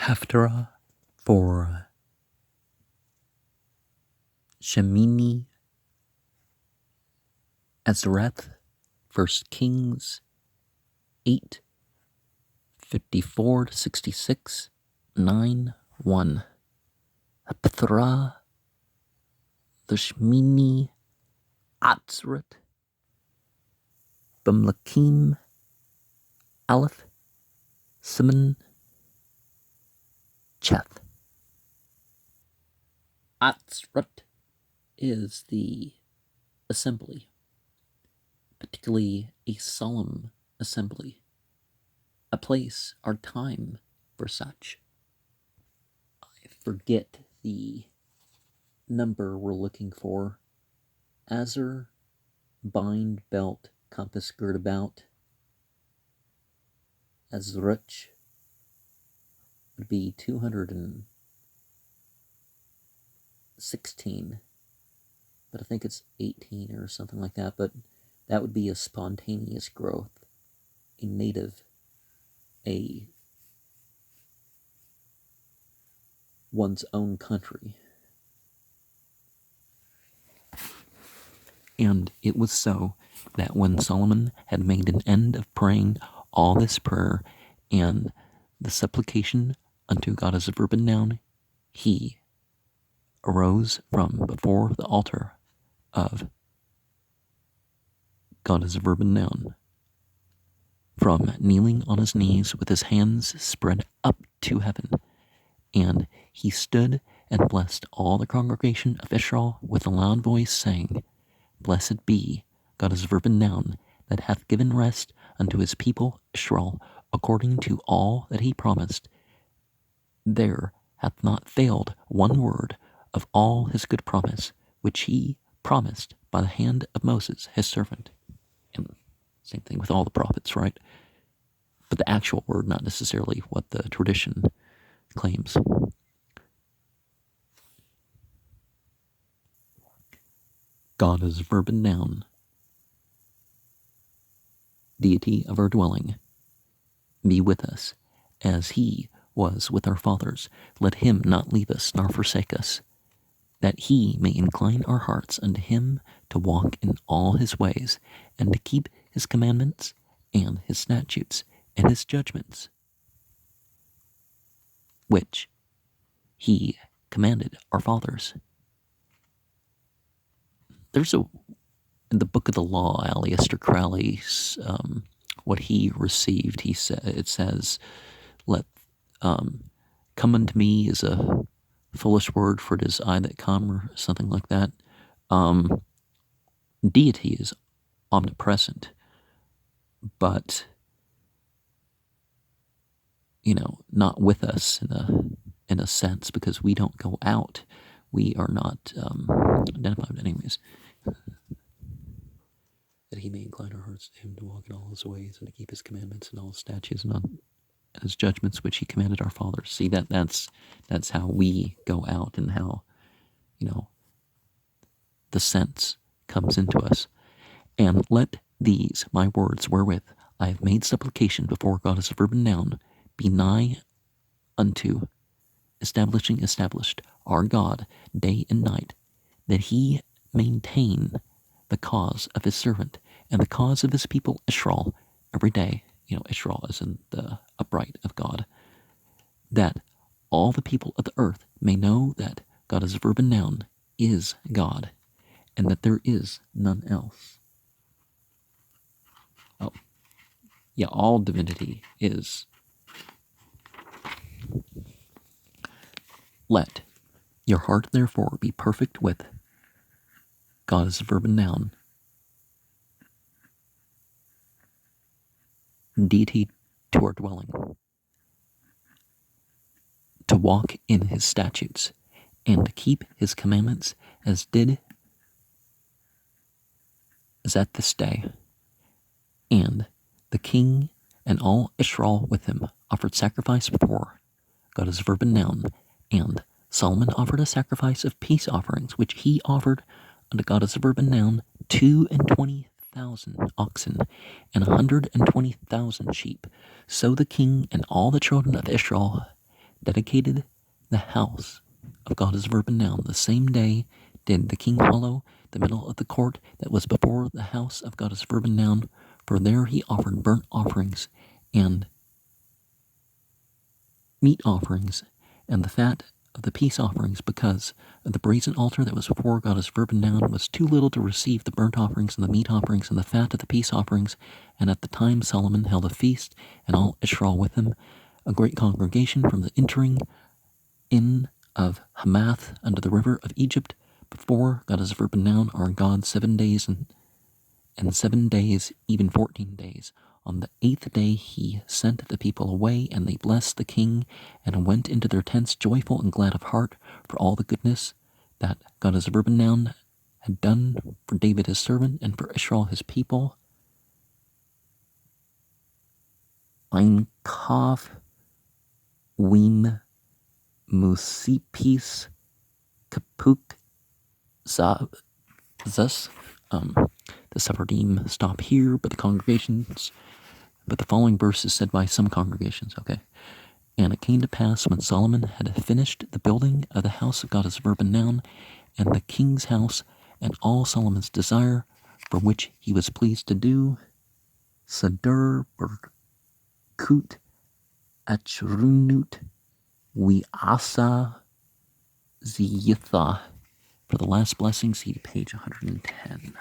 Haftarah for Sheminie, Azereth, 1 Kings 8:54-66, 9:1. Haftarah, the Sheminie, Azereth, Bamlakim, Aleph, Simon, Cheth. Azereth is the assembly, particularly a solemn assembly, a place or time for such. I forget the number we're looking for. Azar, bind, belt, compass, gird about. Azereth would be 216, but I think it's 18 or something like that, but that would be a spontaneous growth, a native, one's own country. And it was so that when Solomon had made an end of praying all this prayer and the supplication unto God as a verb and noun, he arose from before the altar of God as a verb and noun, from kneeling on his knees with his hands spread up to heaven, and he stood and blessed all the congregation of Israel with a loud voice, saying, Blessed be God as a verb and noun, that hath given rest unto his people Israel, according to all that he promised. There hath not failed one word of all his good promise, which he promised by the hand of Moses, his servant. And same thing with all the prophets, right? But the actual word, not necessarily what the tradition claims. God is a verb and noun, deity of our dwelling, be with us, as he was with our fathers. Let him not leave us nor forsake us, that he may incline our hearts unto him to walk in all his ways, and to keep his commandments and his statutes and his judgments, which he commanded our fathers. There's in the book of the law, Aleister Crowley's, what he received, it says, let come unto me is a foolish word, for it is I that come, or something like that. Deity is omnipresent, but not with us in a sense, because we don't go out. We are not identified anyways. That he may incline our hearts to him, to walk in all his ways, and to keep his commandments and all his statutes and his judgments, which he commanded our fathers. See, that's how we go out, and how the sense comes into us. And let these my words, wherewith I have made supplication before God as a verb and noun, be nigh unto established our God day and night, that he maintain the cause of his servant and the cause of his people Israel every day. Israel as in the upright of God, that all the people of the earth may know that God as a verb and noun is God, and that there is none else. Oh, yeah, all divinity is. Let your heart therefore be perfect with God as a verb and noun, deity to our dwelling, to walk in his statutes, and to keep his commandments as at this day. And the king and all Israel with him offered sacrifice before God as a verb and noun, and Solomon offered a sacrifice of peace offerings, which he offered unto God as a verb and noun 22,000 oxen and 120,000 sheep. So the king and all the children of Israel dedicated the house of God Azereth now. The same day did the king hollow the middle of the court that was before the house of God Azereth now, for there he offered burnt offerings and meat offerings and the fat of the peace offerings, because of the brazen altar that was before God Azereth now was too little to receive the burnt offerings and the meat offerings and the fat of the peace offerings. And at the time Solomon held a feast, and all Israel with him, a great congregation from the entering in of Hamath under the river of Egypt, before God Azereth now our God 7 days and 7 days, even 14 days. On the 8th day he sent the people away, and they blessed the king, and went into their tents joyful and glad of heart for all the goodness that God Azereth now had done for David his servant, and for Israel his people. Ein Kav Win Musipis Kapuk Zas. The Sephardim stop here, but the following verse is said by some congregations, okay? And it came to pass when Solomon had finished the building of the house of God Azereth now, and the king's house, and all Solomon's desire, for which he was pleased to do, Sadur Berkut Achrunut Wiasa Ziyitha. For the last blessing, see page 110.